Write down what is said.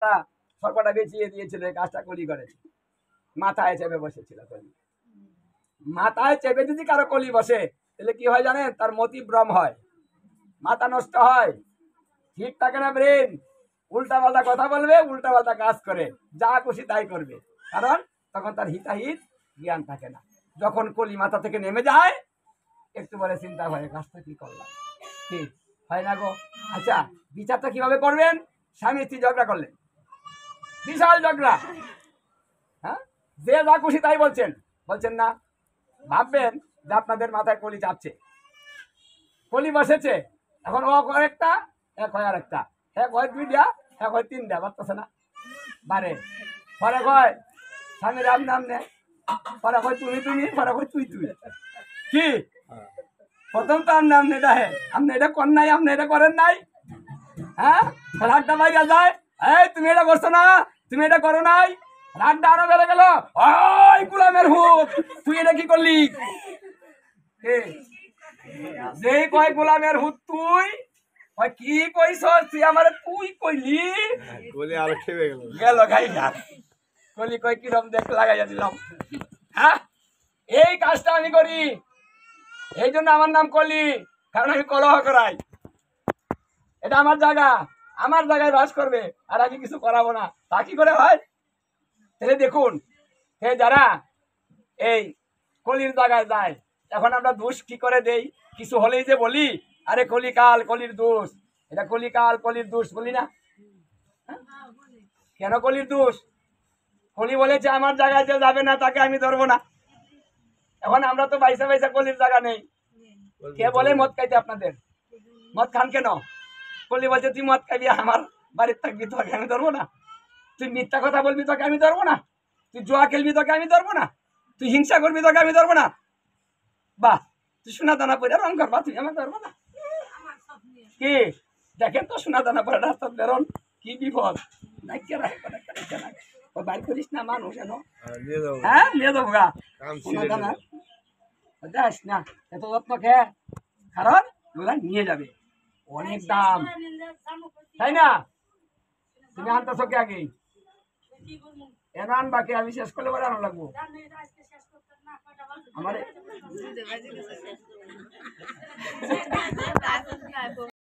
মাতা সর্বটা বেঁচিয়ে দিয়েছিল, এই কাজটা কলি করেছে। মাথায় চেপে বসেছিল কলি। মাথায় চেপে যদি কারো কলি বসে তাহলে কি হয় জানেন? তার মতিভ্রম হয়, মাথা নষ্ট হয়, ঠিক থাকে না ব্রেন, উল্টা পাল্টা কথা বলবে, উল্টা পাল্টা কাজ করে, যা খুশি তাই করবে, কারণ তখন তার হিতাহিত জ্ঞান থাকে না। যখন কলি মাথা থেকে নেমে যায় একটু বলে চিন্তা হয় কাজটা কি করলাম, ঠিক হয় না গো? আচ্ছা, বিচারটা কিভাবে করবেন? স্বামী স্ত্রী ঝগড়া করলেন, বিশাল ঝগড়া, হ্যাঁ, যে যা খুশি তাই বলছেন, বলছেন না, ভাববেন যে আপনাদের মাথায় কলি চাপছে, কলি বসেছে, এখন ও হয় একটা, এক হয় আর একটা, এক হয় দুইটা, এক হয় তিনটা, বাড়তেছে না, বারে পরে কয় স্বামী রাম নাম নে, পরে কয় তুমি তুমি, পরে কয় তুই তুই, কি প্রথম তো নাম নেটা হে, আপনি এটা করেন নাই, আপনি এটা করেন নাই, হ্যাঁ, রাগটা বাইরে যায়, এই তুমি এটা করছো না, তুমি এটা করো নাই, রাগটা আরো বেড়ে গেল, ওই গোলামের হুত তুই এটা কি করলি, যেই কয় গোলামের হুত তুই, ওই কি কইছ তুই আমারে, তুই কইলি, কলি আর খেয়ে গেল গেল গাইয়া, কলি কই কিরম দেখ লাগাইয়া দিলাম, হ্যাঁ, এই কাজটা আমি করি, এই জন্য আমার নাম কলি, কারণ আমি কলহ করাই, এটা আমার জায়গা, আমার জায়গায় বাস করবে, আর আমি কিছু করাবো না, তা কি করে হয়? তাহলে দেখুন, হে যারা এই কলির জায়গায় যায়, এখন আমরা দোষ কি করে দেই? কিছু হলেই যে বলি আরে কলিকাল কলির দোষ, এটা কলিকাল কলির দোষ বলি না, হ্যাঁ? কেন কলির দোষ? কলি বলেছে আমার জায়গায় যে যাবে না তাকে আমি ধরবো না। এখন আমরা তো বাইসা বাইসা কলির জায়গা নেই, কে বলে মদ খাইতে আপনাদের? মদ খান কেন? কলি বলছে তুই মদ খাবি, আমার বাড়ির থাকবি, তোকে আমি ধরবো না, তুই মিথ্যা কথা বলবি, তোকে আমি ধরবো না, তুই জুয়া খেলবি, তোকে আমি ধরবো না, তুই হিংসা করবি, তোকে আমি ধরবো না, বাহ, তুই সোনা দানা পরে রং করবা, তুই আমার ধরবো না, কি দেখেন তো সোনা দানা পরে রাস্তা বেরোন, কি বিপদ, বাইর করিস না মানুষ এন, নিয়ে যাবো, হ্যাঁ নিয়ে যাবো গা কাম সোনা ছিঁড়ে দানা, দিল। যাস না এত যত্ন খেয়ে, কারণ ওগুলা নিয়ে যাবে, অনেক দাম, তাই না? তুমি আনতেছ কে আগে? এনে আনবা কে? আমি শেষ করলে পরে আনো লাগবো আমার